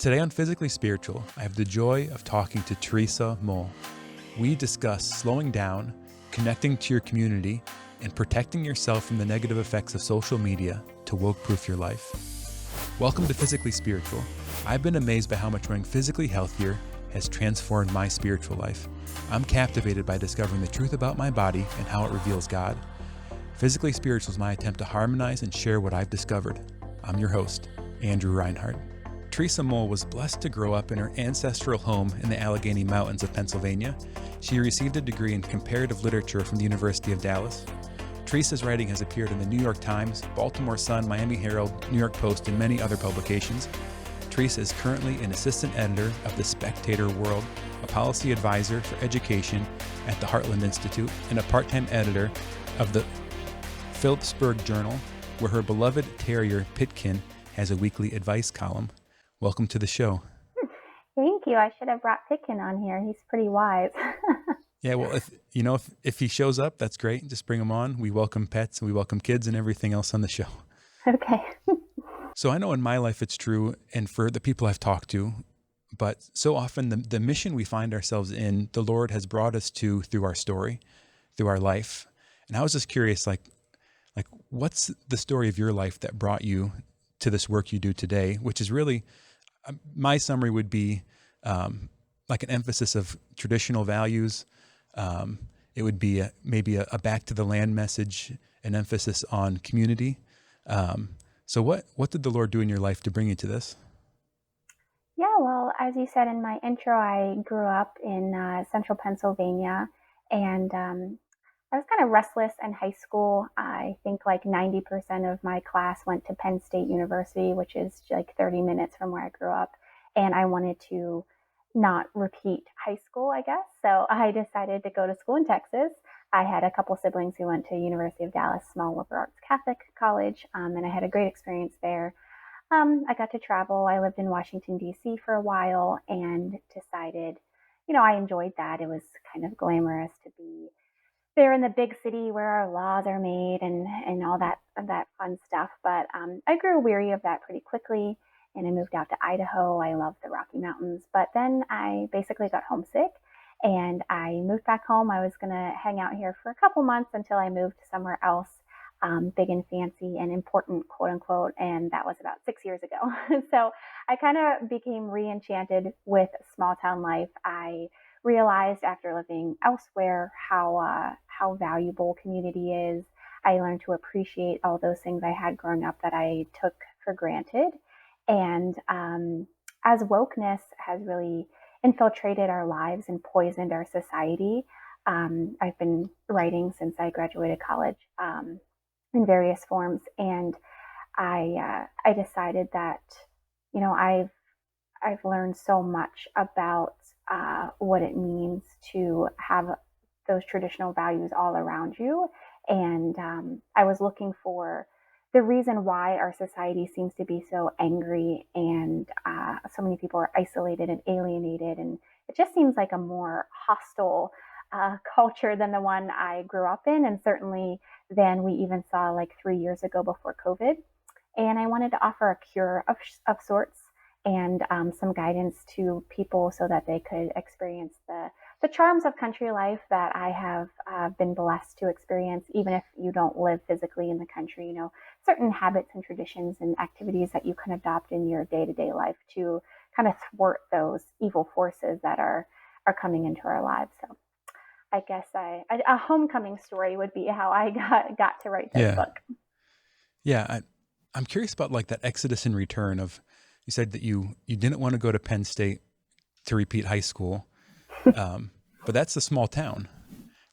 Today on Physically Spiritual, I have the joy of talking to Teresa Mull. We discuss slowing down, connecting to your community, and protecting yourself from the negative effects of social media to woke-proof your life. Welcome to Physically Spiritual. I've been amazed by how much growing physically healthier has transformed my spiritual life. I'm captivated by discovering the truth about my body and how it reveals God. Physically Spiritual is my attempt to harmonize and share what I've discovered. I'm your host, Andrew Reinhart. Teresa Mull was blessed to grow up in her ancestral home in the Allegheny Mountains of Pennsylvania. She received a degree in comparative literature from the University of Dallas. Teresa's writing has appeared in the New York Times, Baltimore Sun, Miami Herald, New York Post, and many other publications. Teresa is currently an assistant editor of The Spectator World, a policy advisor for education at the Heartland Institute, and a part-time editor of the Phillipsburg Journal, where her beloved terrier, Pitkin, has a weekly advice column. Welcome to the show. Thank you. I should have brought Pitkin on here. He's pretty wise. Yeah, well, if he shows up, that's great. Just bring him on. We welcome pets and we welcome kids and everything else on the show. Okay. So I know in my life it's true, and for the people I've talked to, but so often the mission we find ourselves in, the Lord has brought us to through our story, through our life. And I was just curious, like what's the story of your life that brought you to this work you do today, which is really, my summary would be like an emphasis of traditional values. It would be maybe a back to the land message, an emphasis on community. So what did the Lord do in your life to bring you to this? Yeah, well, as you said in my intro, I grew up in central Pennsylvania, and I was kind of restless in high school. I think like 90% of my class went to Penn State University, which is like 30 minutes from where I grew up. And I wanted to not repeat high school, I guess. So I decided to go to school in Texas. I had a couple siblings who went to University of Dallas, small liberal arts Catholic college, and I had a great experience there. I got to travel. I lived in Washington, D.C. for a while and decided, I enjoyed that. It was kind of glamorous to be there in the big city where our laws are made and all that fun stuff. But I grew weary of that pretty quickly, and I moved out to Idaho. I love the Rocky Mountains. But then I basically got homesick, and I moved back home. I was going to hang out here for a couple months until I moved somewhere else, big and fancy and important, quote unquote. And that was about 6 years ago. So I kind of became re-enchanted with small town life. I realized after living elsewhere how valuable community is. I learned to appreciate all those things I had growing up that I took for granted. And as wokeness has really infiltrated our lives and poisoned our society, I've been writing since I graduated college in various forms, and I decided that I've learned so much about what it means to have those traditional values all around you. And I was looking for the reason why our society seems to be so angry and so many people are isolated and alienated. And it just seems like a more hostile culture than the one I grew up in, and certainly than we even saw like 3 years ago before COVID. And I wanted to offer a cure of sorts and some guidance to people so that they could experience the charms of country life that I have been blessed to experience, even if you don't live physically in the country. Certain habits and traditions and activities that you can adopt in your day-to-day life to kind of thwart those evil forces that are coming into our lives. So I guess a homecoming story would be how I got to write this book. Yeah, I'm curious about like that exodus and return of. You said that you didn't want to go to Penn State to repeat high school, but that's a small town,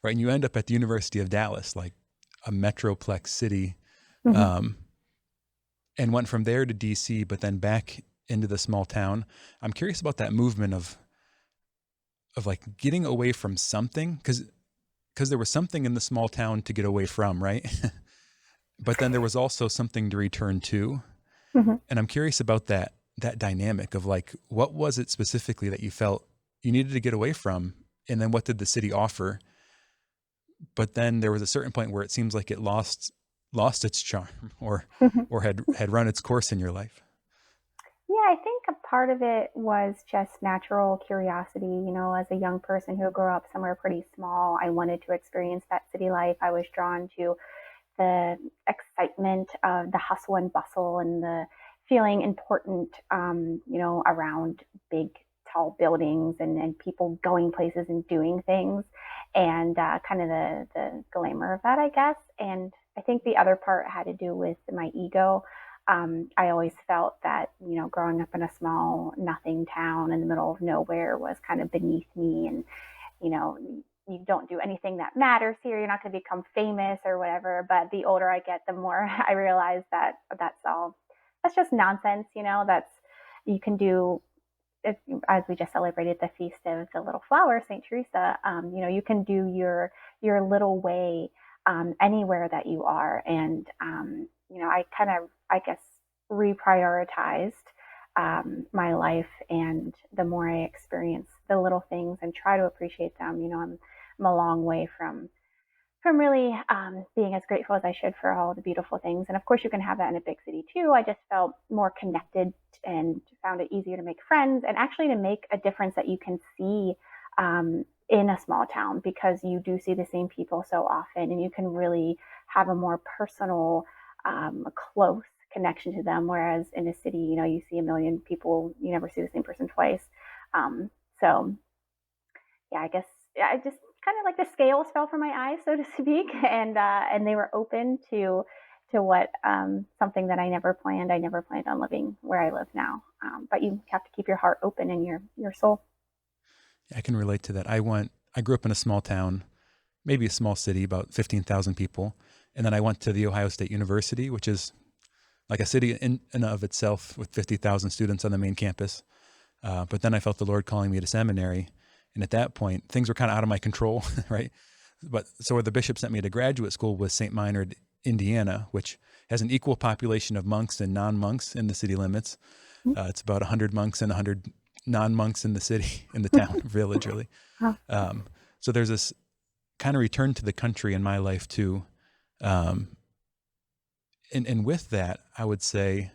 right? And you end up at the University of Dallas, like a metroplex city, and went from there to DC, but then back into the small town. I'm curious about that movement of like getting away from something, because there was something in the small town to get away from, right? But then there was also something to return to. And I'm curious about that dynamic of like, what was it specifically that you felt you needed to get away from? And then what did the city offer? But then there was a certain point where it seems like it lost its charm or had run its course in your life. Yeah, I think a part of it was just natural curiosity. As a young person who grew up somewhere pretty small, I wanted to experience that city life. I was drawn to the excitement of the hustle and bustle and the feeling important, around big, tall buildings and people going places and doing things, and kind of the glamour of that, I guess. And I think the other part had to do with my ego. I always felt that, growing up in a small, nothing town in the middle of nowhere was kind of beneath me. And, you know, you don't do anything that matters here. You're not going to become famous or whatever. But the older I get, the more I realize that that's just nonsense. You can do, if, as we just celebrated the feast of the little flower, St. Teresa, you can do your little way anywhere that you are. And, I kind of, I guess, reprioritized my life. And the more I experience the little things and try to appreciate them, I'm a long way from really being as grateful as I should for all the beautiful things. And of course, you can have that in a big city too. I just felt more connected and found it easier to make friends and actually to make a difference that you can see in a small town, because you do see the same people so often and you can really have a more personal, close connection to them. Whereas in a city, you see a million people, you never see the same person twice. So yeah, I guess, yeah, I just kind of like the scales fell from my eyes, so to speak, and they were open to what, something that I never planned. I never planned on living where I live now, but you have to keep your heart open and your soul. I can relate to that. I grew up in a small town, maybe a small city, about 15,000 people. And then I went to the Ohio State University, which is like a city in and of itself with 50,000 students on the main campus. But then I felt the Lord calling me to seminary. And at that point, things were kind of out of my control, right? But so where the bishop sent me to graduate school was St. Meinrad, Indiana, which has an equal population of monks and non-monks in the city limits. It's about 100 monks and 100 non-monks in the city, in the town, village, really. So there's this kind of return to the country in my life too. And with that, I would say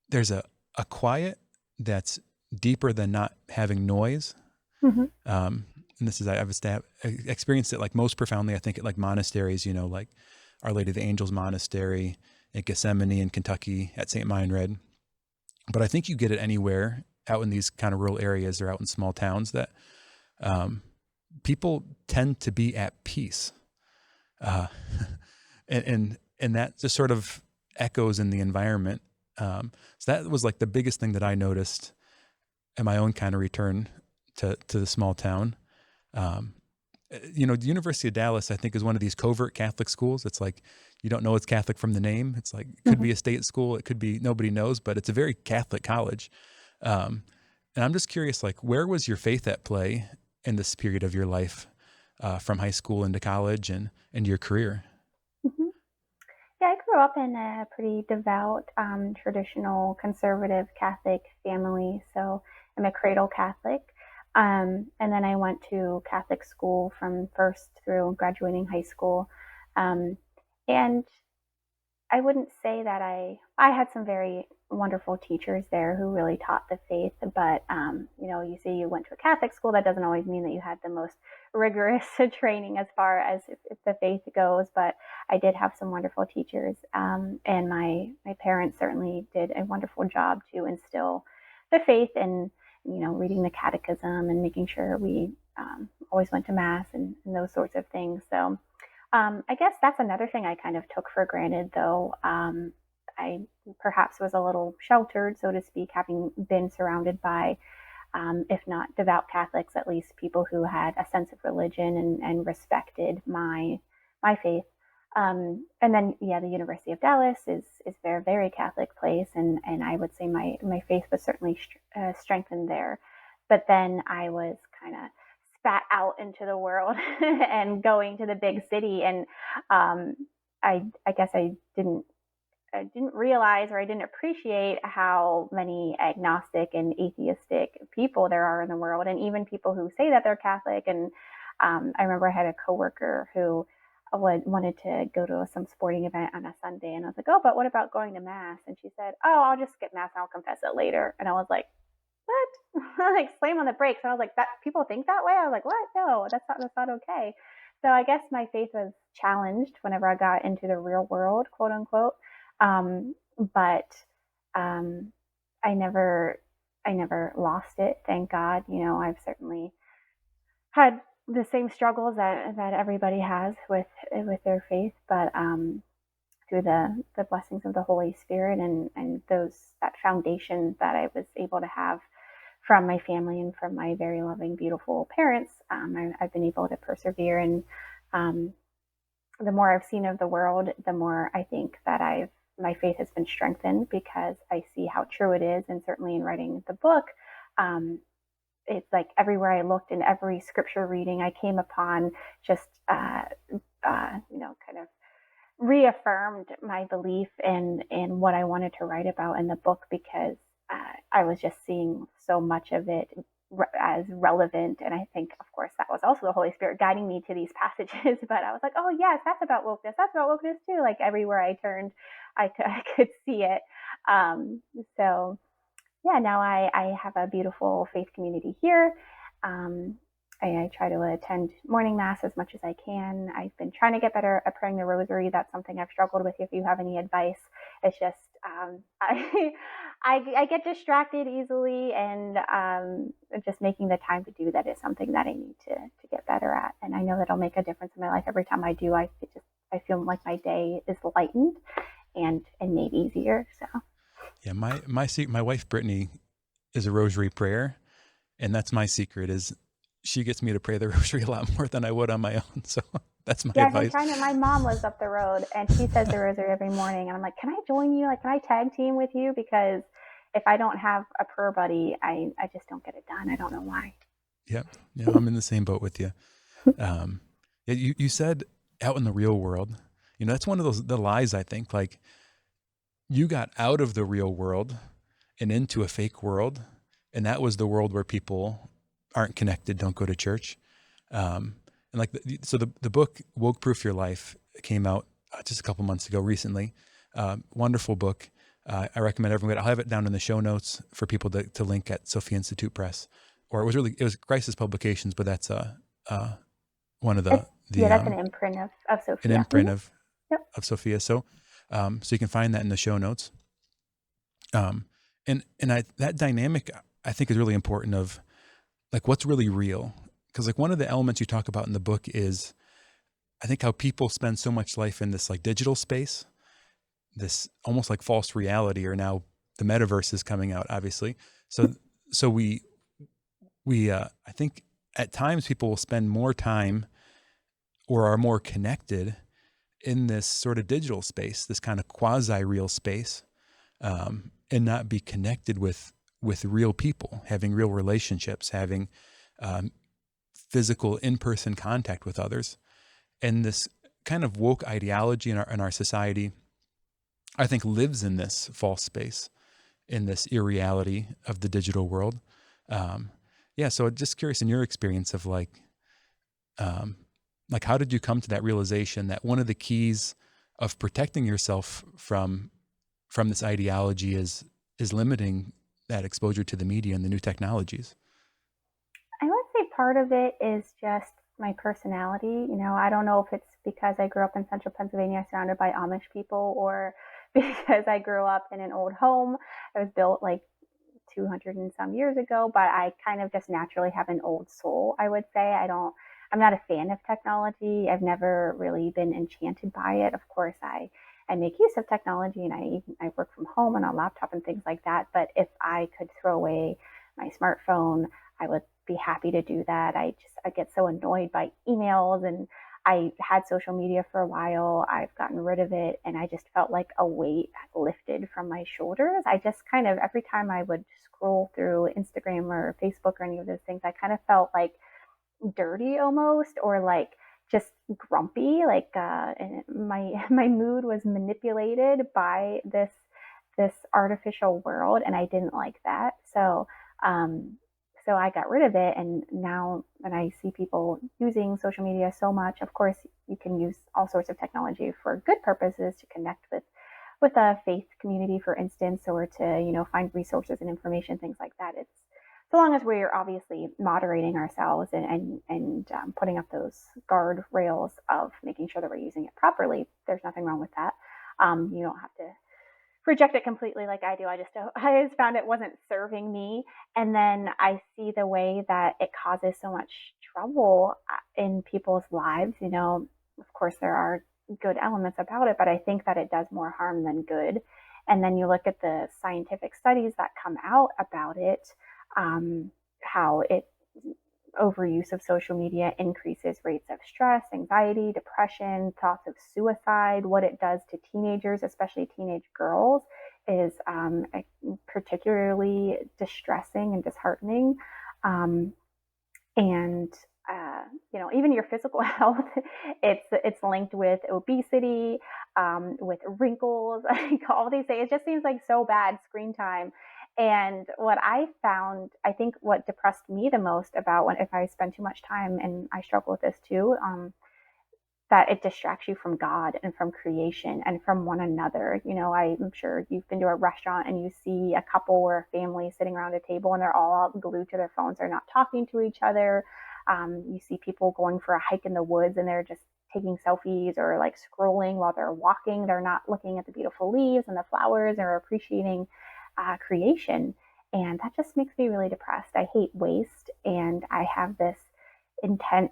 there's a quiet that's deeper than not having noise. Mm-hmm. And this is, I've experienced it like most profoundly, I think, at like monasteries, like Our Lady of the Angels Monastery at Gethsemane in Kentucky, at St. Meinrad. But I think you get it anywhere out in these kind of rural areas or out in small towns that people tend to be at peace. And that just sort of echoes in the environment. So that was like the biggest thing that I noticed in my own kind of return to the small town. The University of Dallas, I think, is one of these covert Catholic schools. It's like, you don't know it's Catholic from the name. It's like, it could be a state school. It could be, nobody knows, but it's a very Catholic college. And I'm just curious, like, where was your faith at play in this period of your life, from high school into college and your career? Mm-hmm. Yeah, I grew up in a pretty devout, traditional, conservative Catholic family. So I'm a cradle Catholic. And then I went to Catholic school from first through graduating high school. And I wouldn't say that I had some very wonderful teachers there who really taught the faith, but you say you went to a Catholic school, that doesn't always mean that you had the most rigorous training as far as if the faith goes. But I did have some wonderful teachers, and my parents certainly did a wonderful job to instill the faith and reading the catechism and making sure we always went to mass and those sorts of things. So I guess that's another thing I kind of took for granted, though. I perhaps was a little sheltered, so to speak, having been surrounded by, if not devout Catholics, at least people who had a sense of religion and respected my faith. And then, yeah, the University of Dallas is a very Catholic place, and I would say my faith was certainly strengthened there. But then I was kind of spat out into the world and going to the big city, and I guess I didn't realize, or I didn't appreciate how many agnostic and atheistic people there are in the world, and even people who say that they're Catholic. And I remember I had a coworker who wanted to go to some sporting event on a Sunday, and I was like, oh, but what about going to mass? And she said, oh, I'll just skip mass and I'll confess it later. And I was like, what? Like slam on the brakes. And I was like, that people think that way? I was like, what? No, that's not okay. So I guess my faith was challenged whenever I got into the real world, quote unquote. But I never I never lost it, thank God. I've certainly had the same struggles that everybody has with their faith, but through the blessings of the Holy Spirit and that foundation that I was able to have from my family and from my very loving, beautiful parents, I've been able to persevere. And um, the more I've seen of the world, the more I think that my faith has been strengthened because I see how true it is. And certainly in writing the book, um, it's like everywhere I looked in every scripture reading, I came upon just, kind of reaffirmed my belief in what I wanted to write about in the book because I was just seeing so much of it as relevant. And I think, of course, that was also the Holy Spirit guiding me to these passages. But I was like, oh, yes, that's about wokeness. That's about wokeness, too. Like everywhere I turned, I could see it. So, yeah, now I have a beautiful faith community here. Um, I try to attend morning mass as much as I can. I've been trying to get better at praying the rosary. That's something I've struggled with. If you have any advice, it's just I get distracted easily, and just making the time to do that is something that I need to get better at. And I know that it'll make a difference in my life every time I do. I feel like my day is lightened and made easier. So. Yeah, my wife Brittany is a rosary prayer, and that's my secret. Is she gets me to pray the rosary a lot more than I would on my own. So that's my Yeah, I've been advice. trying to. My mom lives up the road, and she says the rosary every morning. And I'm like, can I join you? Like, can I tag team with you? Because if I don't have a prayer buddy, I just don't get it done. I don't know why. Yep. Yeah, I'm in the same boat with you. Yeah, you said out in the real world, that's one of the lies, I think, like you got out of the real world and into a fake world. And that was the world where people aren't connected, don't go to church. And like, so the book Woke Proof Your Life came out just a couple months ago recently. Wonderful book. I recommend everyone. I'll have it down in the show notes for people to link at Sophia Institute Press, or it was Crisis Publications, but that's one of That's an imprint of Sophia. An imprint of Yep. Sophia. So you can find that in the show notes. And that dynamic I think is really important of like what's really real. Because like one of the elements you talk about in the book is I think how people spend so much life in this like digital space, this almost like false reality, or now the metaverse is coming out, obviously. So we I think at times people will spend more time or are more connected in this sort of digital space, this kind of quasi-real space, and not be connected with real people, having real relationships, having physical in-person contact with others. And this kind of woke ideology in our society, I think, lives in this false space, in this irreality of the digital world. So just curious in your experience of like how did you come to that realization that one of the keys of protecting yourself from this ideology is limiting that exposure to the media and the new technologies? I would say part of it is just my personality. I don't know if it's because I grew up in central Pennsylvania surrounded by Amish people or because I grew up in an old home. It was built like 200 and some years ago, but I kind of just naturally have an old soul, I would say. I'm not a fan of technology. I've never really been enchanted by it. Of course, I make use of technology, and I work from home on a laptop and things like that. But if I could throw away my smartphone, I would be happy to do that. I get so annoyed by emails, and I had social media for a while. I've gotten rid of it, and I just felt like a weight lifted from my shoulders. I just kind of, every time I would scroll through Instagram or Facebook or any of those things, I kind of felt like dirty almost, or like just grumpy, like my mood was manipulated by this artificial world, and I didn't like that. So I got rid of it, and now when I see people using social media so much, of course you can use all sorts of technology for good purposes to connect with a faith community, for instance, or to, find resources and information, things like that. It's so long as we're obviously moderating ourselves and putting up those guardrails of making sure that we're using it properly. There's nothing wrong with that. You don't have to reject it completely like I do. I just found it wasn't serving me. And then I see the way that it causes so much trouble in people's lives. Of course, there are good elements about it, but I think that it does more harm than good. And then you look at the scientific studies that come out about it, how it overuse of social media increases rates of stress, anxiety, depression, thoughts of suicide. What it does to teenagers, especially teenage girls, is particularly distressing and disheartening. And even your physical health, it's linked with obesity, with wrinkles, like all these things. It just seems like so bad screen time. And what I found, I think what depressed me the most about if I spend too much time, and I struggle with this too, that it distracts you from God and from creation and from one another. I'm sure you've been to a restaurant and you see a couple or a family sitting around a table and they're all glued to their phones. They're not talking to each other. You see people going for a hike in the woods and they're just taking selfies or like scrolling while they're walking. They're not looking at the beautiful leaves and the flowers or appreciating creation. And that just makes me really depressed. I hate waste, and I have this intense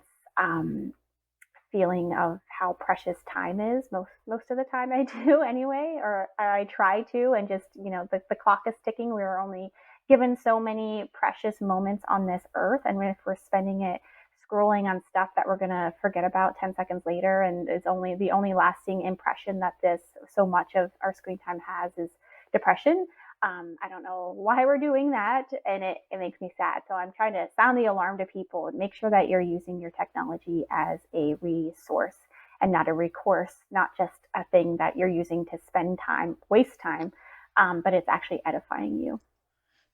feeling of how precious time is most of the time. I do anyway, or I try to, and just the clock is ticking. We're only given so many precious moments on this earth, and if we're spending it scrolling on stuff that we're going to forget about 10 seconds later, and it's only the only lasting impression that this so much of our screen time has is depression. I don't know why we're doing that, and it makes me sad. So I'm trying to sound the alarm to people and make sure that you're using your technology as a resource and not a recourse, not just a thing that you're using to spend time, waste time, but it's actually edifying you.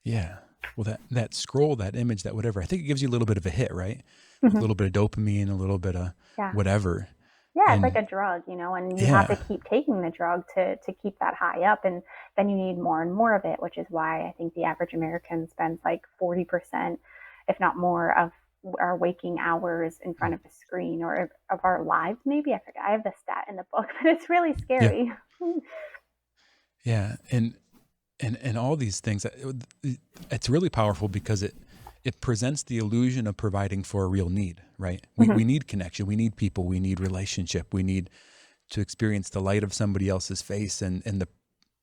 Yeah. Well, that scroll, that image, that whatever, I think it gives you a little bit of a hit, right? Mm-hmm. A little bit of dopamine, a little bit of whatever. Yeah, it's And like a drug, and you have to keep taking the drug to keep that high up. And then you need more and more of it, which is why I think the average American spends like 40%, if not more, of our waking hours in front of a screen, or of our lives, maybe. I forget. I have the stat in the book, but it's really scary. Yeah. And all these things, it's really powerful because it presents the illusion of providing for a real need, right? We need connection. We need people. We need relationship. We need to experience the light of somebody else's face and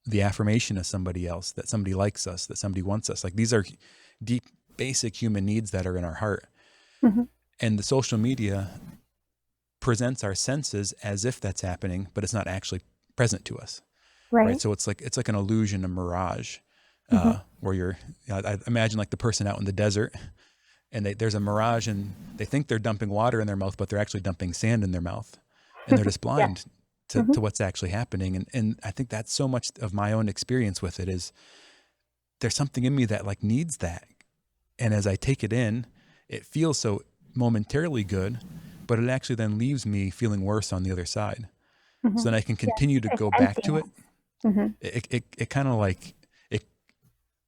the affirmation of somebody else, that somebody likes us, that somebody wants us. Like, these are deep, basic human needs that are in our heart. Mm-hmm. And the social media presents our senses as if that's happening, but it's not actually present to us. Right. So it's like an illusion, a mirage, where I imagine like the person out in the desert, and there's a mirage, and they think they're dumping water in their mouth, but they're actually dumping sand in their mouth, and they're just blind to what's actually happening. And I think that's so much of my own experience with it is there's something in me that like needs that. And as I take it in, it feels so momentarily good, but it actually then leaves me feeling worse on the other side. Mm-hmm. So then I can continue to go back to it. Mm-hmm. It kind of like it,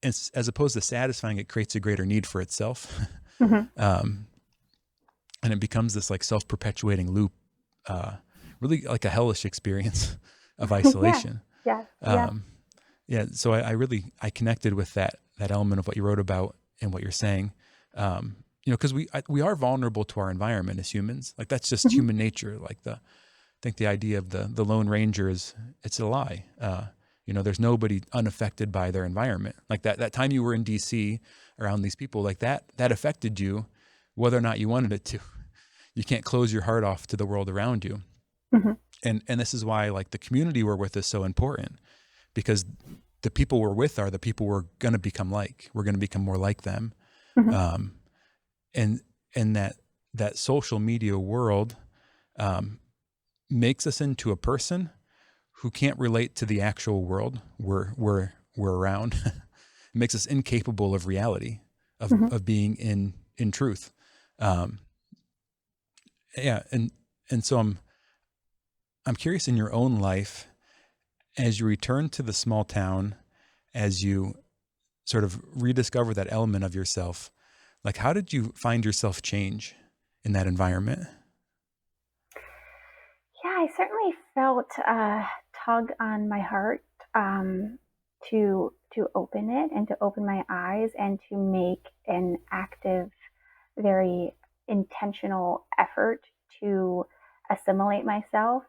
as opposed to satisfying, it creates a greater need for itself. And it becomes this like self-perpetuating loop, really like a hellish experience of isolation. So I connected with that element of what you wrote about and what you're saying. Because we are vulnerable to our environment as humans. Like, that's just human nature. Like I think the idea of the Lone Ranger it's a lie. There's nobody unaffected by their environment. Like that time you were in DC around these people, like that affected you, whether or not you wanted it to. You can't close your heart off to the world around you. Mm-hmm. And this is why like the community we're with is so important, because the people we're with are the people we're going to become like. We're going to become more like them. Mm-hmm. And that social media world makes us into a person who can't relate to the actual world we're around. It makes us incapable of reality, of being in truth. And so I'm curious in your own life, as you return to the small town, as you sort of rediscover that element of yourself, like how did you find yourself change in that environment? Yeah, I certainly felt a tug on my heart um, to open it and to open my eyes and to make an active, very intentional effort to assimilate myself.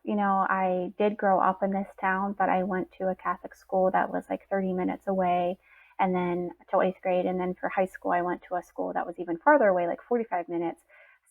I did grow up in this town, but I went to a Catholic school that was like 30 minutes away, and then till eighth grade. And then for high school, I went to a school that was even farther away, like 45 minutes.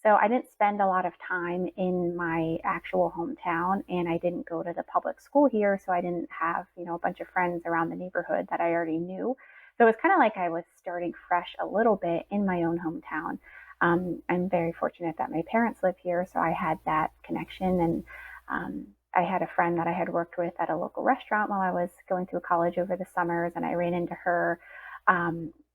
So I didn't spend a lot of time in my actual hometown, and I didn't go to the public school here. So I didn't have, a bunch of friends around the neighborhood that I already knew. So it was kind of like I was starting fresh a little bit in my own hometown. I'm very fortunate that my parents live here, so I had that connection. And I had a friend that I had worked with at a local restaurant while I was going through college over the summers, and I ran into her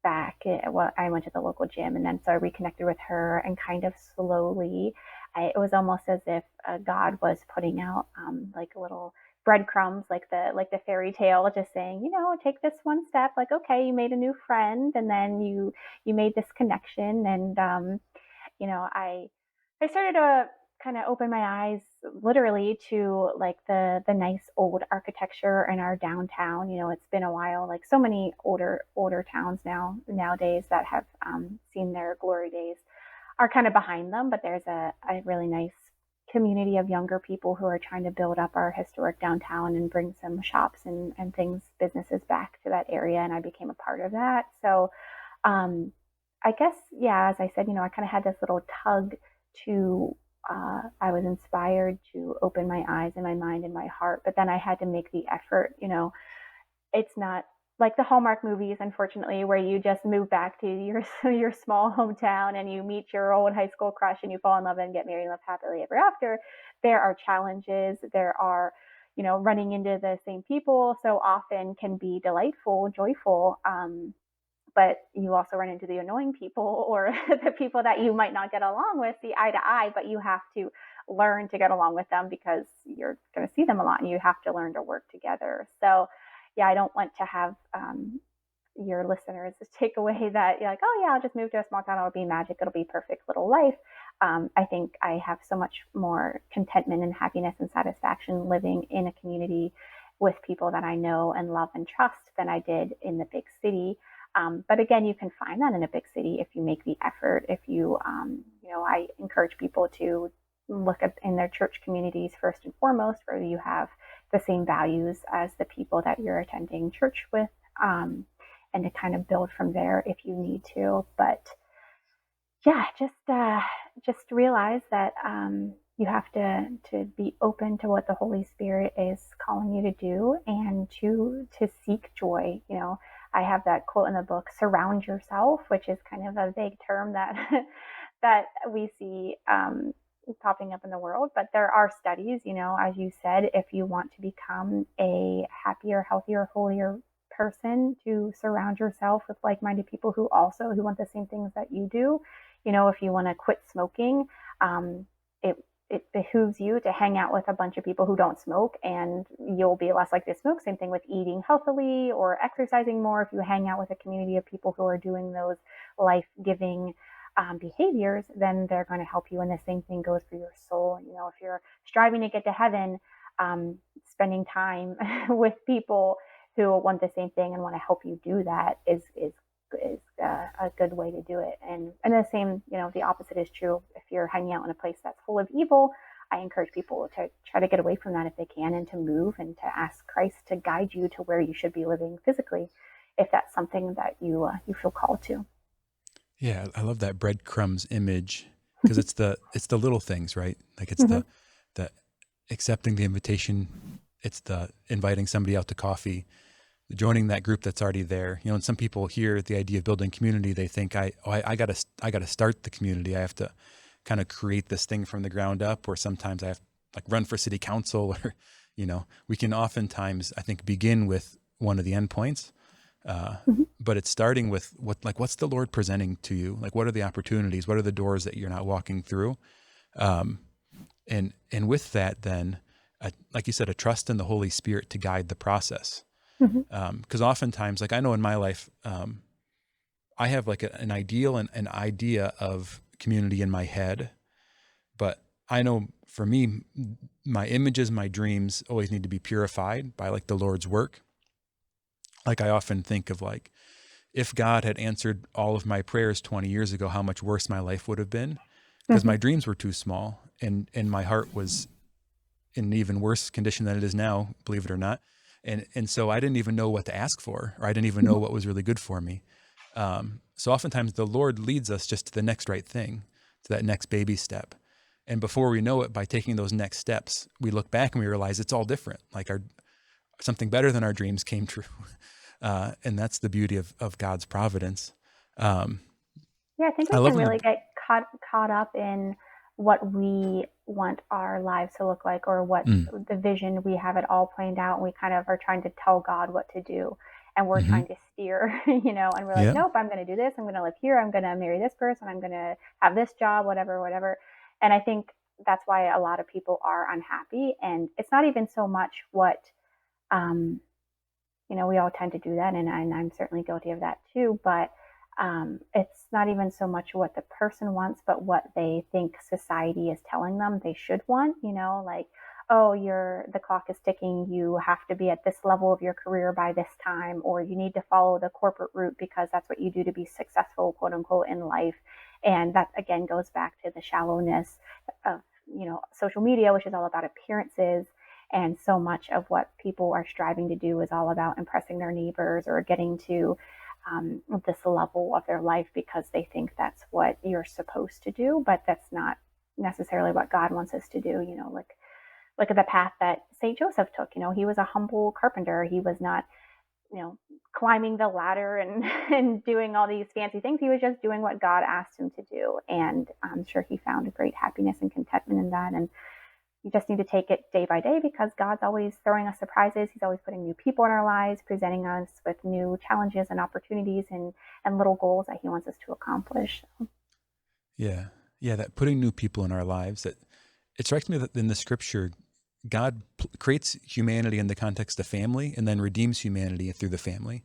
well, I went to the local gym, and then so I reconnected with her, and kind of slowly, it was almost as if God was putting out like little breadcrumbs, like the fairy tale, just saying, take this one step. Like, okay, you made a new friend, and then you made this connection, and I started to kind of open my eyes literally to like the nice old architecture in our downtown. It's been a while, like so many older towns nowadays that have seen their glory days are kind of behind them, but there's a really nice community of younger people who are trying to build up our historic downtown and bring some shops and things, businesses back to that area. And I became a part of that. So um, I guess, yeah, as I said, I kind of had this little tug to, I was inspired to open my eyes and my mind and my heart, but then I had to make the effort. It's not like the Hallmark movies, unfortunately, where you just move back to your your small hometown and you meet your old high school crush and you fall in love and get married and live happily ever after. There are challenges. There are, running into the same people so often can be delightful, joyful. But you also run into the annoying people or the people that you might not get along with, see eye to eye, but you have to learn to get along with them because you're going to see them a lot and you have to learn to work together. So, yeah, I don't want to have your listeners take away that you're like, oh, yeah, I'll just move to a small town. It'll be magic. It'll be perfect little life. I think I have so much more contentment and happiness and satisfaction living in a community with people that I know and love and trust than I did in the big city. But again, you can find that in a big city if you make the effort. If you, I encourage people to look at in their church communities first and foremost, where you have the same values as the people that you're attending church with, and to kind of build from there if you need to. But yeah, just realize that you have to be open to what the Holy Spirit is calling you to do and to seek joy. I have that quote in the book, surround yourself, which is kind of a vague term that that we see popping up in the world. But there are studies, as you said, if you want to become a happier, healthier, holier person, to surround yourself with like-minded people who want the same things that you do. If you want to quit smoking, it it behooves you to hang out with a bunch of people who don't smoke, and you'll be less likely to smoke. Same thing with eating healthily or exercising more. If you hang out with a community of people who are doing those life-giving behaviors, then they're going to help you. And the same thing goes for your soul. If you're striving to get to heaven, spending time with people who want the same thing and want to help you do that is a good way to do it. And the same, the opposite is true. If you're hanging out in a place that's full of evil, I encourage people to try to get away from that if they can, and to move and to ask Christ to guide you to where you should be living physically, if that's something that you feel called to. Yeah, I love that breadcrumbs image because it's the little things, right? Like it's Mm-hmm. the accepting the invitation, it's the inviting somebody out to coffee, joining that group that's already there. And some people hear the idea of building community, they think I gotta start the community. I have to kind of create this thing from the ground up, or sometimes I have like run for city council, or we can oftentimes, I think, begin with one of the endpoints. Mm-hmm. But it's starting with what's the Lord presenting to you? Like, what are the opportunities? What are the doors that you're not walking through? And with that, then like you said, a trust in the Holy Spirit to guide the process. Mhm. Because oftentimes, like I know in my life, I have like an ideal and an idea of community in my head, but I know for me, my images, my dreams always need to be purified by like the Lord's work. Like I often think of like, if God had answered all of my prayers 20 years ago, how much worse my life would have been, because Mhm. my dreams were too small and my heart was in an even worse condition than it is now, believe it or not. And so I didn't even know what to ask for, or I didn't even know Mhm. what was really good for me. So oftentimes the Lord leads us just to the next right thing, to that next baby step. And before we know it, by taking those next steps, we look back and we realize it's all different. Like something better than our dreams came true. And that's the beauty of God's providence. Um, Yeah, I think I we love can in the, really get caught up in what we want our lives to look like, or what mm, the vision we have it all planned out, and we kind of are trying to tell God what to do, and we're mhm. trying to steer, and we're like, Yeah. nope, I'm going to do this. I'm going to live here. I'm going to marry this person. I'm going to have this job, whatever, whatever. And I think that's why a lot of people are unhappy. And it's not even so much what um, we all tend to do that, and I'm certainly guilty of that too. But it's not even so much what the person wants, but what they think society is telling them they should want. Like, oh, the clock is ticking. You have to be at this level of your career by this time, or you need to follow the corporate route because that's what you do to be successful, quote unquote, in life. And that again goes back to the shallowness of social media, which is all about appearances, and so much of what people are striving to do is all about impressing their neighbors or getting to this level of their life because they think that's what you're supposed to do, but that's not necessarily what God wants us to do. Like look at the path that Saint Joseph took. He was a humble carpenter. He was not, climbing the ladder and and doing all these fancy things. He was just doing what God asked him to do, and I'm sure he found a great happiness and contentment in that. And you just need to take it day by day because God's always throwing us surprises. He's always putting new people in our lives, presenting us with new challenges and opportunities and little goals that He wants us to accomplish. Yeah. Yeah. That putting new people in our lives, that it strikes me that in the scripture, God creates humanity in the context of family and then redeems humanity through the family.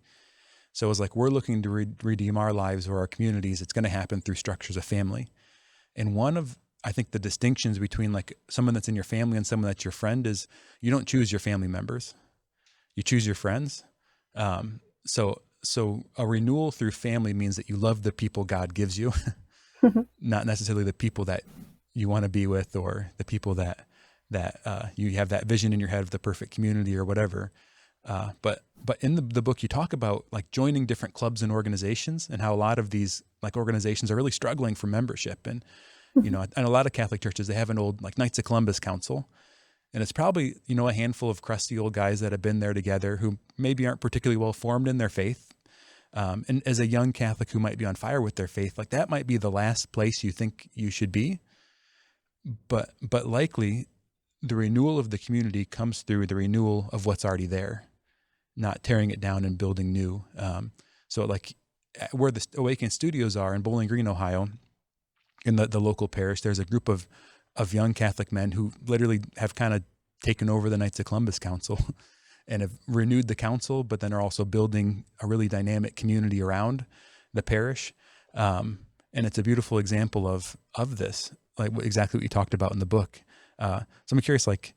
So it's like we're looking to redeem our lives or our communities. It's going to happen through structures of family. And one of, I think, the distinctions between like someone that's in your family and someone that's your friend is you don't choose your family members, you choose your friends. So a renewal through family means that you love the people God gives you, not necessarily the people that you want to be with or the people that you have that vision in your head of the perfect community or whatever. But in the book you talk about like joining different clubs and organizations and how a lot of these like organizations are really struggling for membership. And and a lot of Catholic churches, they have an old like Knights of Columbus Council, and it's probably a handful of crusty old guys that have been there together who maybe aren't particularly well formed in their faith. And as a young Catholic who might be on fire with their faith, like that might be the last place you think you should be. But likely the renewal of the community comes through the renewal of what's already there, not tearing it down and building new. So like where the Awaken Studios are in Bowling Green, Ohio, in the local parish, there's a group of young Catholic men who literally have kind of taken over the Knights of Columbus Council and have renewed the council, but then are also building a really dynamic community around the parish. And it's a beautiful example of this, like exactly what you talked about in the book. So I'm curious, like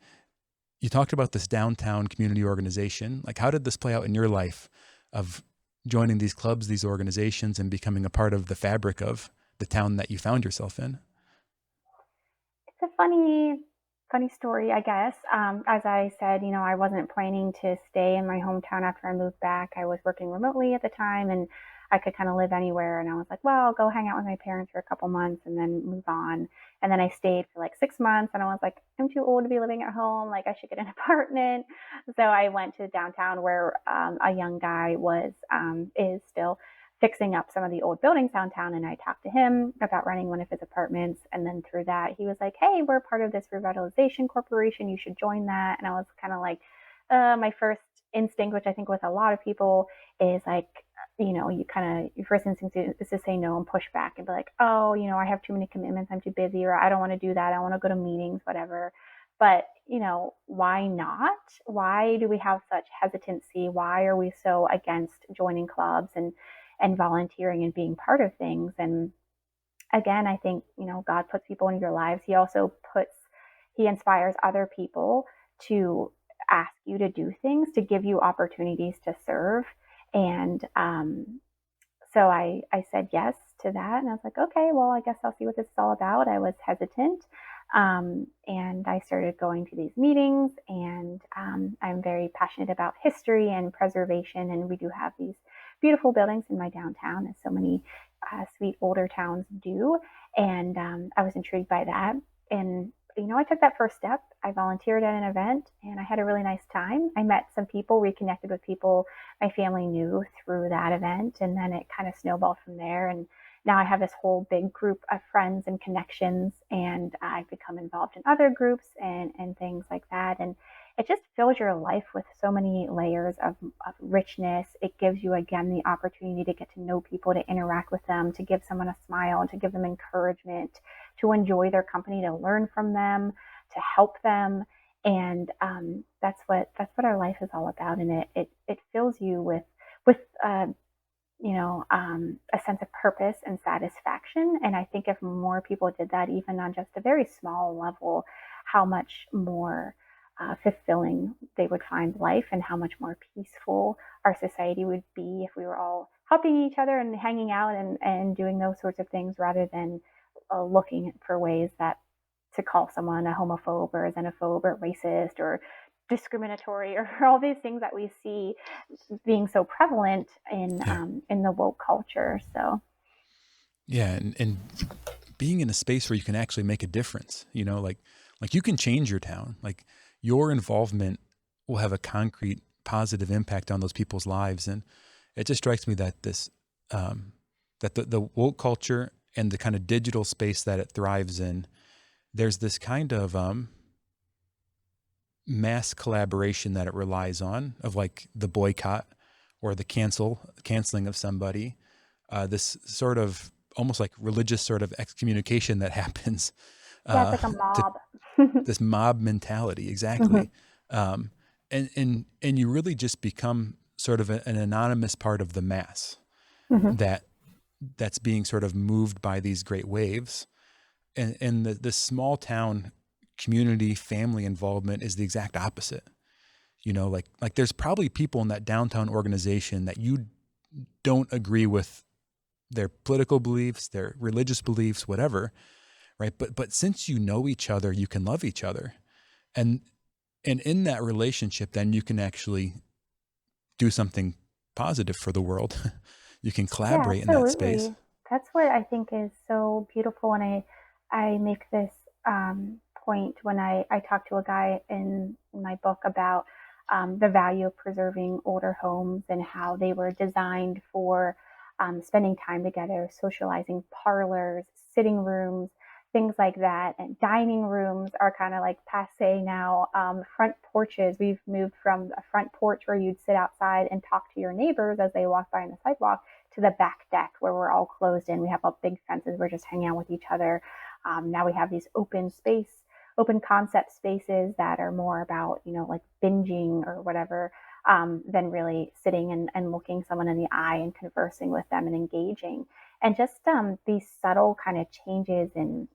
you talked about this downtown community organization. Like how did this play out in your life of joining these clubs, these organizations, and becoming a part of the fabric of the town that you found yourself in? It's a funny story, I guess. As I said, I wasn't planning to stay in my hometown after I moved back. I was working remotely at the time, and I could kind of live anywhere. And I was like, well, I'll go hang out with my parents for a couple months and then move on. And then I stayed for like 6 months, and I was like, I'm too old to be living at home. Like, I should get an apartment. So I went to downtown where a young guy is still fixing up some of the old buildings downtown, and I talked to him about renting one of his apartments. And then through that he was like, hey, we're part of this revitalization corporation, you should join that. And I was kind of like, my first instinct, which I think with a lot of people, is like, you kind of, your first instinct is to say no and push back and be like, oh, I have too many commitments, I'm too busy, or I don't want to do that, I want to go to meetings, whatever. but why not? Why do we have such hesitancy? Why are we so against joining clubs and volunteering and being part of things? And again, I think, God puts people in your lives. He inspires other people to ask you to do things, to give you opportunities to serve. And so I said yes to that. And I was like, okay, well, I guess I'll see what this is all about. I was hesitant. And I started going to these meetings, and I'm very passionate about history and preservation. And we do have these beautiful buildings in my downtown, as so many sweet older towns do. And I was intrigued by that. And I took that first step. I volunteered at an event, and I had a really nice time. I met some people, reconnected with people my family knew through that event, and then it kind of snowballed from there. And now I have this whole big group of friends and connections, and I've become involved in other groups and things like that. And it just fills your life with so many layers of richness. It gives you, again, the opportunity to get to know people, to interact with them, to give someone a smile, and to give them encouragement, to enjoy their company, to learn from them, to help them. And that's what our life is all about. And it fills you with a sense of purpose and satisfaction. And I think if more people did that, even on just a very small level, how much more fulfilling they would find life, and how much more peaceful our society would be if we were all helping each other and hanging out and doing those sorts of things, rather than looking for ways that to call someone a homophobe or a xenophobe or racist or discriminatory, or all these things that we see being so prevalent Yeah. in the woke culture. So Yeah. And being in a space where you can actually make a difference, like you can change your town, like your involvement will have a concrete positive impact on those people's lives. And it just strikes me that that the woke culture and the kind of digital space that it thrives in, there's this kind of mass collaboration that it relies on, of like the boycott or the canceling of somebody, this sort of almost like religious sort of excommunication that happens yeah, it's uh, like a to mob. this mob mentality. Hmm. Exactly. And you really just become sort of an anonymous part of the mass Hmm. that that's being sort of moved by these great waves. And the small town community family involvement is the exact opposite. Like there's probably people in that downtown organization that you don't agree with their political beliefs, their religious beliefs, whatever, right? But since you know each other, you can love each other. And and in that relationship, then you can actually do something positive for the world. You can Yeah, collaborate in that space. absolutely. That's what I think is so beautiful. And I make this point when I talk to a guy in my book about the value of preserving older homes and how they were designed for spending time together, socializing, parlors, sitting rooms, things like that. And dining rooms are kind of like passe now. Front porches, we've moved from a front porch where you'd sit outside and talk to your neighbors as they walk by on the sidewalk, to the back deck where we're all closed in. We have up big fences. We're just hanging out with each other. Now we have these open concept spaces that are more about, like binging or whatever, than really sitting and looking someone in the eye and conversing with them and engaging. And just these subtle kind of changes in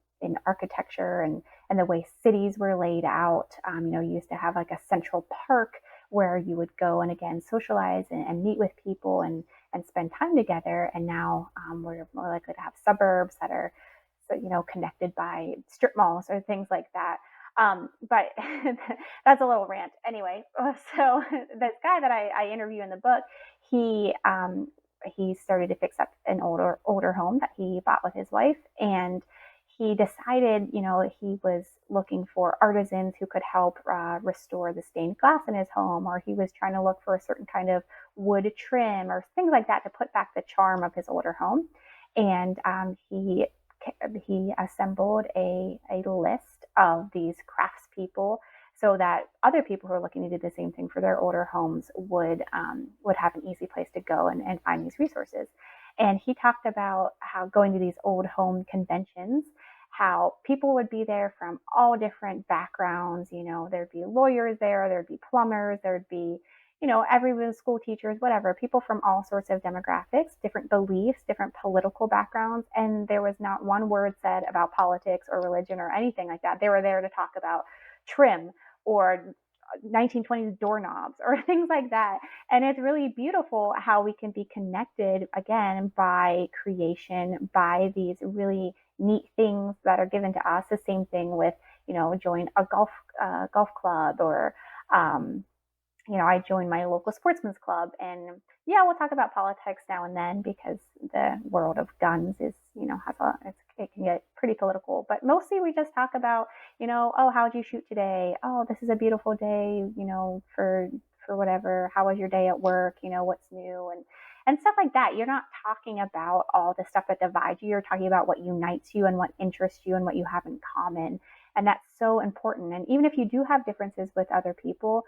architecture and the way cities were laid out. You used to have like a central park where you would go and again socialize and meet with people and spend time together. And now we're more likely to have suburbs that are, so, connected by strip malls or things like that. But that's a little rant. Anyway, so this guy that I interview in the book, he started to fix up an older home that he bought with his wife, and he decided, he was looking for artisans who could help restore the stained glass in his home, or he was trying to look for a certain kind of wood trim or things like that to put back the charm of his older home. And he assembled a list of these craftspeople so that other people who are looking to do the same thing for their older homes would have an easy place to go and find these resources. And he talked about how going to these old home conventions, how people would be there from all different backgrounds. You know, there'd be lawyers there, there'd be plumbers, there'd be, you know, everyone, school teachers, whatever, people from all sorts of demographics, different beliefs, different political backgrounds. And there was not one word said about politics or religion or anything like that. They were there to talk about trim or 1920s doorknobs or things like that. And it's really beautiful how we can be connected again by creation, by these really neat things that are given to us. The same thing with, you know, join a golf club, or you know, I joined my local sportsman's club, and yeah, we'll talk about politics now and then because the world of guns is, you know, it can get pretty political. But mostly we just talk about, you know, oh, how'd you shoot today? Oh, this is a beautiful day, you know, for whatever. How was your day at work? You know, what's new, and stuff like that. You're not talking about all the stuff that divides you. You're talking about what unites you and what interests you and what you have in common. And that's so important. And even if you do have differences with other people,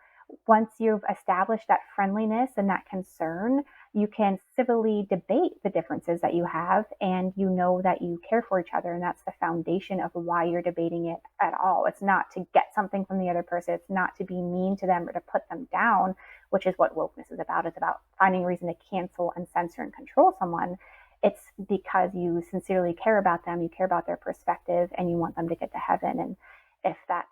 once you've established that friendliness and that concern, you can civilly debate the differences that you have, and you know that you care for each other. And that's the foundation of why you're debating it at all. It's not to get something from the other person. It's not to be mean to them or to put them down, which is what wokeness is about. It's about finding a reason to cancel and censor and control someone. It's because you sincerely care about them, you care about their perspective, and you want them to get to heaven. And if that's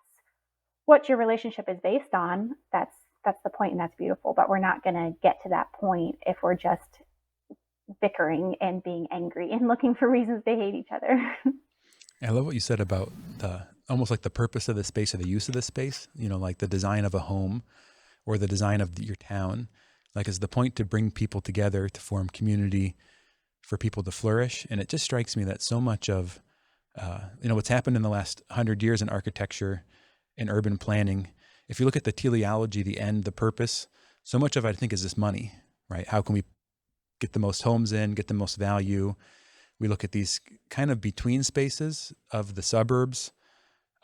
what your relationship is based on, that's the point, and that's beautiful. But we're not going to get to that point if we're just bickering and being angry and looking for reasons to hate each other. I love what you said about almost like the purpose of the space or the use of the space, you know, like the design of a home or the design of your town, like is the point to bring people together, to form community, for people to flourish. And it just strikes me that so much of, you know, what's happened in the last 100 years in architecture and urban planning, if you look at the teleology, the end, the purpose, so much of it, I think, is this money, right? How can we get the most homes in, get the most value? We look at these kind of between spaces of the suburbs,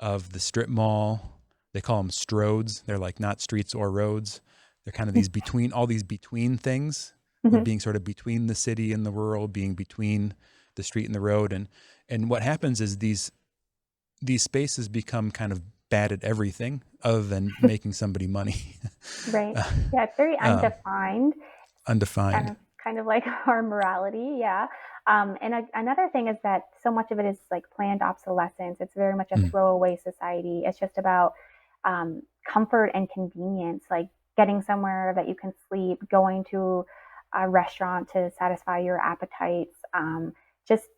of the strip mall. They call them stroads. They're like not streets or roads. They're kind of these between, all these between things, of being sort of between the city and the rural, being between the street and the road. And what happens is these spaces become kind of bad at everything other than making somebody money. Right. Yeah, it's very undefined. Undefined. Kind of like our morality. Yeah. Another thing is that so much of it is like planned obsolescence. It's very much a throwaway society. It's just about comfort and convenience, like getting somewhere that you can sleep, going to a restaurant to satisfy your appetites. Just,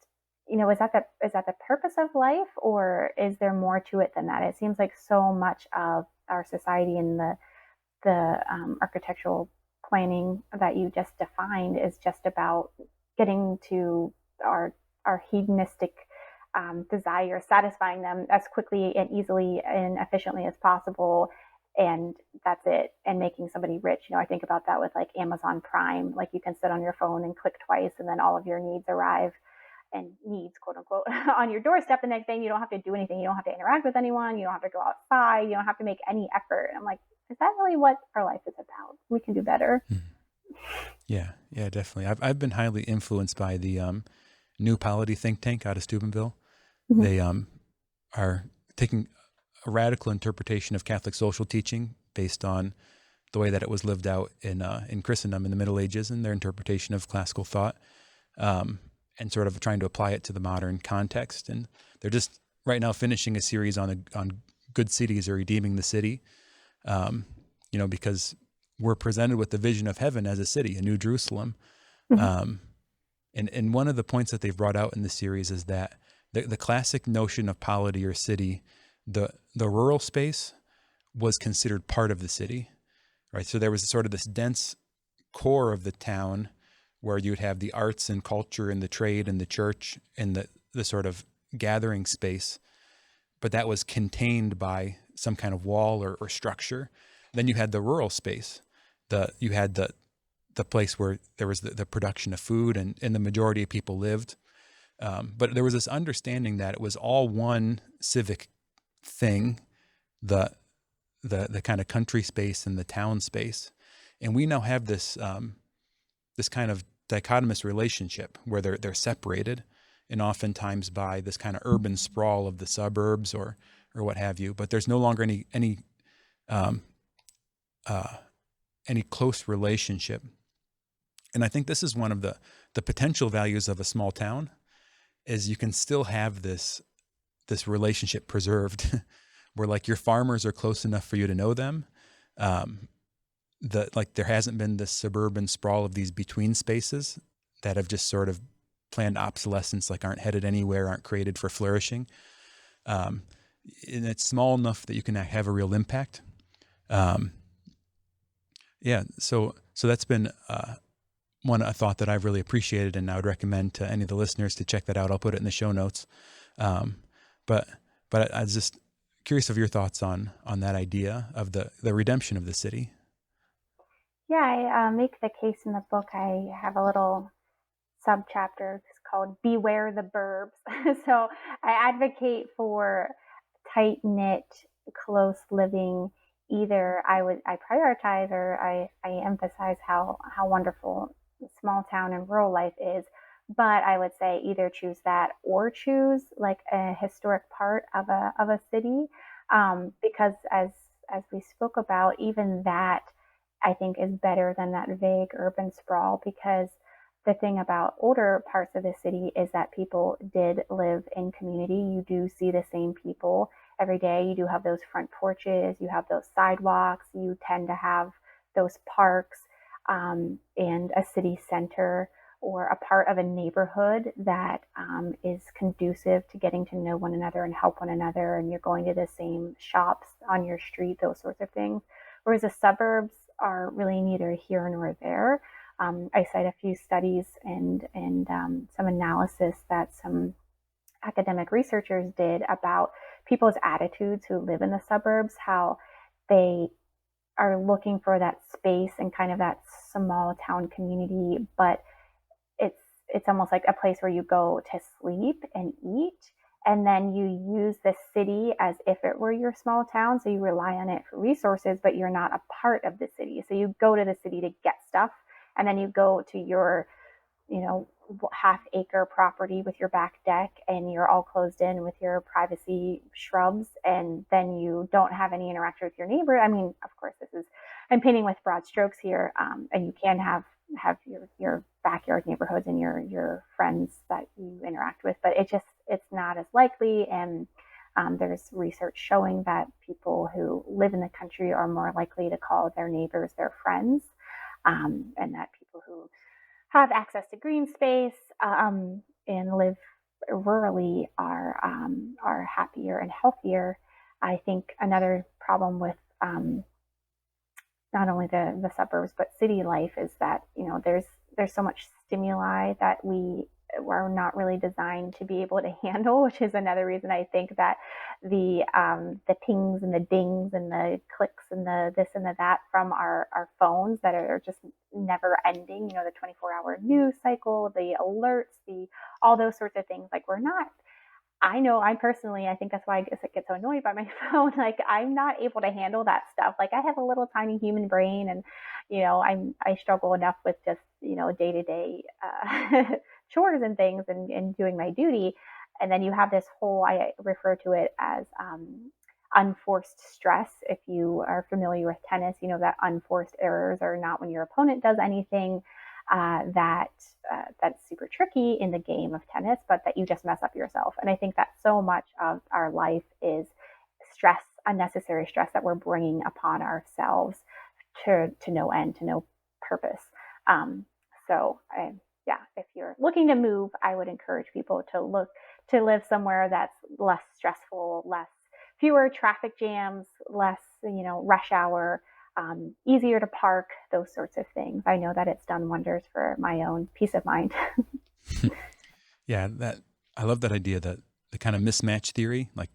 you know, is that the purpose of life, or is there more to it than that? It seems like so much of our society and the architectural planning that you just defined is just about getting to our hedonistic desire, satisfying them as quickly and easily and efficiently as possible, and that's it, and making somebody rich. You know, I think about that with like Amazon Prime. Like you can sit on your phone and click twice, and then all of your needs arrive, and needs, quote unquote, on your doorstep the next day. You don't have to do anything. You don't have to interact with anyone. You don't have to go outside. You don't have to make any effort. And I'm like, is that really what our life is about? We can do better. Yeah, definitely. I've been highly influenced by the New Polity think tank out of Steubenville. They are taking a radical interpretation of Catholic social teaching based on the way that it was lived out in Christendom in the Middle Ages, and their interpretation of classical thought. And sort of trying to apply it to the modern context. And they're just right now finishing a series on good cities or redeeming the city, you know, because we're presented with the vision of heaven as a city, a new Jerusalem. And one of the points that they've brought out in the series is that the classic notion of polity or city, the rural space was considered part of the city, right? So there was sort of this dense core of the town where you would have the arts and culture and the trade and the church and the sort of gathering space, but that was contained by some kind of wall or structure. Then you had the rural space. You had the place where there was the production of food and the majority of people lived. But there was this understanding that it was all one civic thing, the kind of country space and the town space. And we now have this kind of dichotomous relationship where they're separated. and oftentimes by this kind of urban sprawl of the suburbs or what have you. But there's no longer um, any close relationship. And I think this is one of the potential values of a small town, is you can still have this relationship preserved where like your farmers are close enough for you to know them. Like there hasn't been this suburban sprawl of these between spaces that have just sort of planned obsolescence, like aren't headed anywhere, aren't created for flourishing. And it's small enough that you can have a real impact. So that's been a thought that I've really appreciated, and I would recommend to any of the listeners to check that out. I'll put it in the show notes. But I was just curious of your thoughts on that idea of the redemption of the city. Yeah, I make the case in the book. I have a little subchapter called "Beware the Burbs." So I advocate for tight knit, close living. Either I prioritize or I emphasize how wonderful small town and rural life is. But I would say either choose that or choose like a historic part of a city, because as we spoke about, even that I think is better than that vague urban sprawl, because the thing about older parts of the city is that people did live in community. You do see the same people every day. You do have those front porches, you have those sidewalks, you tend to have those parks, and a city center or a part of a neighborhood that is conducive to getting to know one another and help one another, and you're going to the same shops on your street, those sorts of things. Whereas the suburbs are really neither here nor there. I cite a few studies and some analysis that some academic researchers did about people's attitudes who live in the suburbs, how they are looking for that space and kind of that small town community, but it's almost like a place where you go to sleep and eat, and then you use the city as if it were your small town. So you rely on it for resources, but you're not a part of the city. So you go to the city to get stuff, and then you go to your, half-acre property with your back deck, and you're all closed in with your privacy shrubs, and then you don't have any interaction with your neighbor. I mean, of course, I'm painting with broad strokes here, and you can have your backyard neighborhoods and your friends that you interact with, but it's not as likely. And there's research showing that people who live in the country are more likely to call their neighbors their friends, and that people who have access to green space, and live rurally are happier and healthier. I think another problem with not only the suburbs but city life is that there's so much stimuli that we are not really designed to be able to handle, which is another reason I think that the pings and the dings and the clicks and the this and the that from our phones that are just never ending, the 24-hour news cycle, the alerts, the all those sorts of things, like I know I personally, I think that's why I guess I get so annoyed by my phone. Like, I'm not able to handle that stuff. Like, I have a little tiny human brain, and I struggle enough with just day to day chores and things, and doing my duty. And then you have this whole, I refer to it as unforced stress. If you are familiar with tennis, you know that unforced errors are not when your opponent does anything that's super tricky in the game of tennis, but that you just mess up yourself. And I think that so much of our life is stress, unnecessary stress that we're bringing upon ourselves to no end, to no purpose. If you're looking to move, I would encourage people to live somewhere that's less stressful, fewer traffic jams, less rush hour, easier to park, those sorts of things. I know that it's done wonders for my own peace of mind. Yeah, I love that idea, that the kind of mismatch theory. Like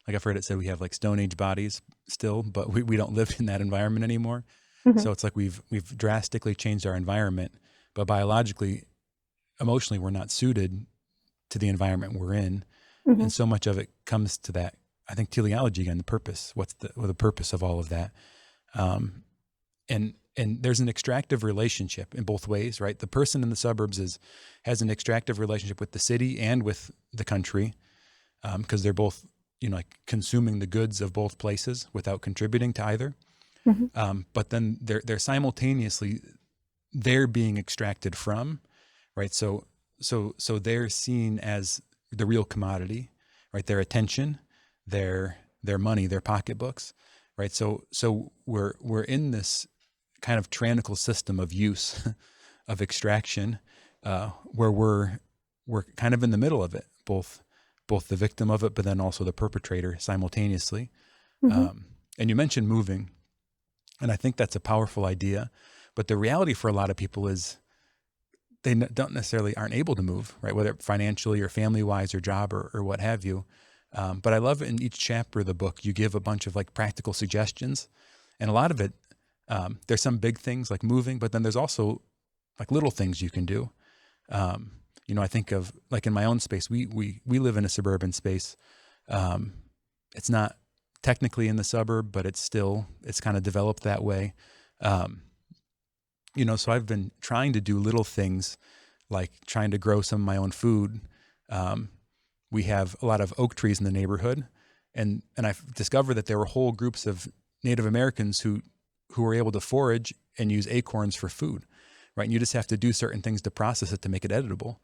I've heard it said, we have like Stone Age bodies still, but we don't live in that environment anymore. Mm-hmm. So it's like we've drastically changed our environment, but biologically, emotionally, we're not suited to the environment we're in. Mm-hmm. And so much of it comes to that, I think, teleology again, the purpose. What's the purpose of all of that? And and there's an extractive relationship in both ways, right? The person in the suburbs has an extractive relationship with the city and with the country, because they're both, like consuming the goods of both places without contributing to either. Mhm. But then they're simultaneously they're being extracted from, right? So they're seen as the real commodity, right? Their attention, their money, their pocketbooks, right? So we're in this kind of tyrannical system of use, of extraction, where we're kind of in the middle of it, both the victim of it, but then also the perpetrator simultaneously. Mhm. And you mentioned moving, and I think that's a powerful idea. But the reality for a lot of people is they don't necessarily aren't able to move, right? Whether financially or family wise or job or what have you. But I love in each chapter of the book, you give a bunch of like practical suggestions, and a lot of it, there's some big things like moving, but then there's also like little things you can do. I think of like in my own space, we live in a suburban space. Um, it's not technically in the suburb, but it's kind of developed that way. Um, so I've been trying to do little things like trying to grow some of my own food. Um, we have a lot of oak trees in the neighborhood, and I've discovered that there were whole groups of Native Americans who were able to forage and use acorns for food, right? And you just have to do certain things to process it to make it editable.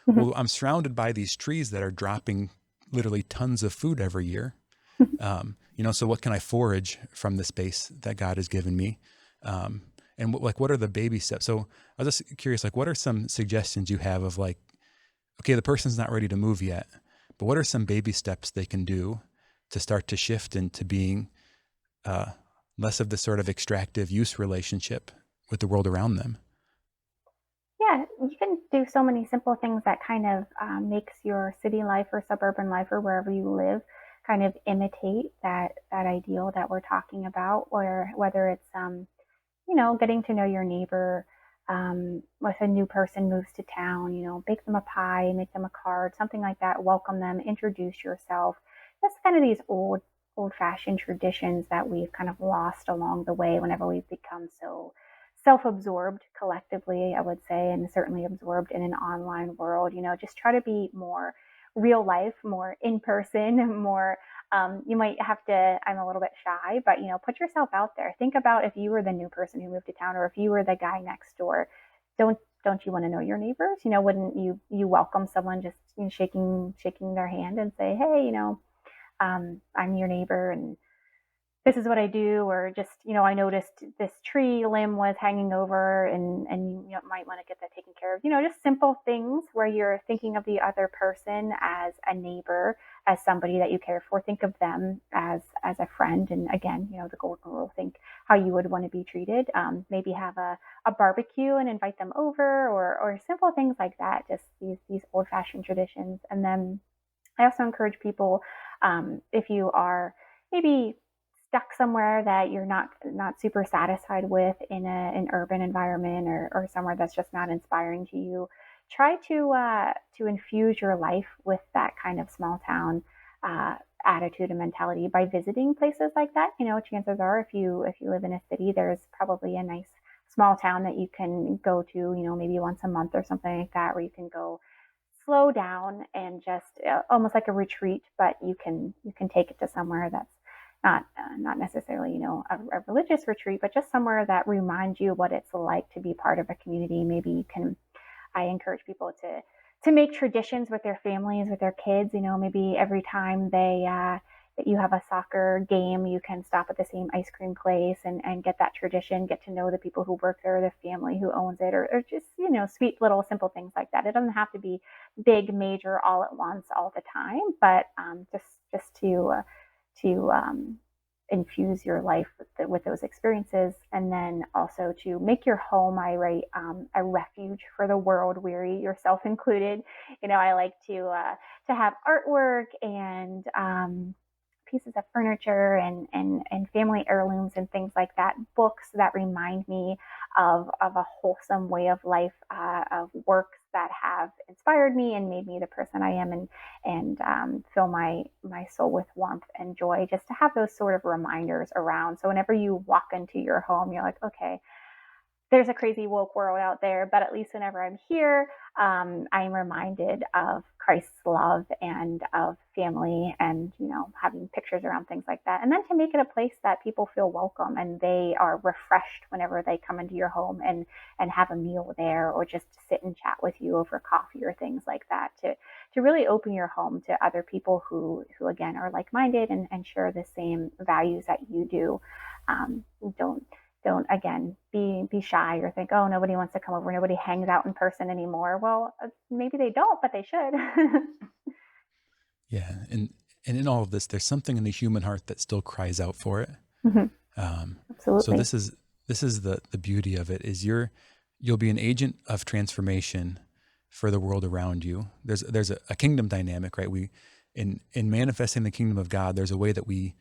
Mhm. Well, I'm surrounded by these trees that are dropping literally tons of food every year. So what can I forage from the space that God has given me? Um, and what are the baby steps? So I was just curious, like, what are some suggestions you have of like, okay, the person's not ready to move yet, but what are some baby steps they can do to start to shift into being uh, less of this sort of extractive use relationship with the world around them? Yeah, you can do so many simple things that kind of makes your city life or suburban life or wherever you live kind of imitate that ideal that we're talking about, or whether it's getting to know your neighbor. If a new person moves to town, bake them a pie, make them a card, something like that, welcome them, introduce yourself. That's kind of these old fashioned traditions that we've kind of lost along the way whenever we've become so self-absorbed collectively, I would say, and certainly absorbed in an online world. Just try to be more real life, more in person, more you might have to, I'm a little bit shy, but put yourself out there. Think about if you were the new person who moved to town, or if you were the guy next door. Don't you want to know your neighbors? Wouldn't you welcome someone just shaking their hand and say, hey, I'm your neighbor, and this is what I do, or just, I noticed this tree limb was hanging over, and you might want to get that taken care of. Just simple things where you're thinking of the other person as a neighbor, as somebody that you care for. Think of them as a friend. And again, the golden rule, think how you would want to be treated. Maybe have a barbecue and invite them over, or simple things like that, just these old fashioned traditions. And then I also encourage people, if you are maybe stuck somewhere that you're not super satisfied with in an urban environment, or somewhere that's just not inspiring to you, try to infuse your life with that kind of small town attitude and mentality by visiting places like that. Chances are, if you live in a city, there's probably a nice small town that you can go to, maybe once a month or something like that, where you can go slow down and just almost like a retreat, but you can take it to somewhere that's not necessarily a religious retreat, but just somewhere that reminds you what it's like to be part of a community. Maybe you can. I encourage people to make traditions with their families, with their kids. Maybe every time that you have a soccer game, you can stop at the same ice cream place and get that tradition, get to know the people who work there, the family who owns it, or just, sweet little simple things like that. It doesn't have to be big, major, all at once, all the time, but just to infuse your life with those experiences, and then also to make your home, I write, a refuge for the world weary, yourself included. I like to have artwork and pieces of furniture and family heirlooms and things like that, books that remind me of a wholesome way of life, of works that have inspired me and made me the person I am, and fill my soul with warmth and joy. Just to have those sort of reminders around, so whenever you walk into your home, you're like, okay, there's a crazy woke world out there, but at least whenever I'm here, I'm reminded of Christ's love and of family and, having pictures around things like that. And then to make it a place that people feel welcome and they are refreshed whenever they come into your home and have a meal there, or just to sit and chat with you over coffee or things like that, to really open your home to other people who again are like-minded and share the same values that you do. Don't again be shy or think, oh, nobody wants to come over, nobody hangs out in person anymore. Well, maybe they don't, but they should. Yeah, and in all of this, there's something in the human heart that still cries out for it. Absolutely. So this is the beauty of it, is you'll be an agent of transformation for the world around you. There's a kingdom dynamic, right? In manifesting the kingdom of God, there's a way that we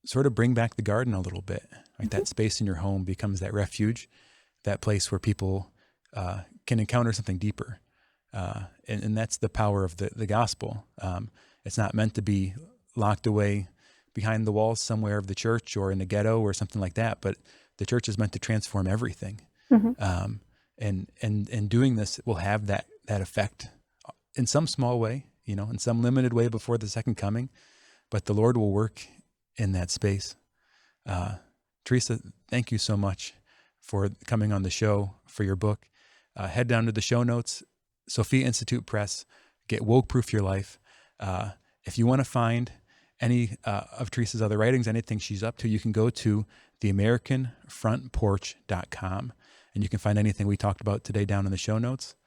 sort of bring back the garden a little bit, right? That space in your home becomes that refuge, that place where people can encounter something deeper. And that's the power of the gospel. It's not meant to be locked away behind the walls somewhere of the church or in a ghetto or something like that, but the church is meant to transform everything. And doing this will have that effect in some small way, in some limited way before the second coming, but the Lord will work in that space. Teresa, thank you so much for coming on the show, for your book. Head down to the show notes, Sophia Institute Press, get Woke Proof Your Life. If you want to find any of Teresa's other writings, anything she's up to, you can go to theamericanfrontporch.com and you can find anything we talked about today down in the show notes.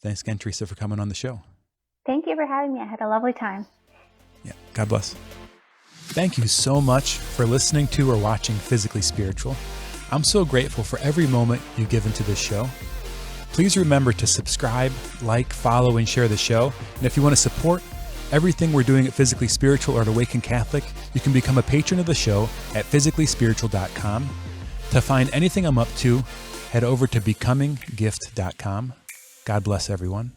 Thanks again, Teresa, for coming on the show. Thank you for having me. I had a lovely time. Yeah, God bless. Thank you so much for listening to or watching Physically Spiritual. I'm so grateful for every moment you give into this show. Please remember to subscribe, like, follow, and share the show. And if you want to support everything we're doing at Physically Spiritual or at Awaken Catholic, you can become a patron of the show at physicallyspiritual.com. To find anything I'm up to, head over to becominggift.com. God bless everyone.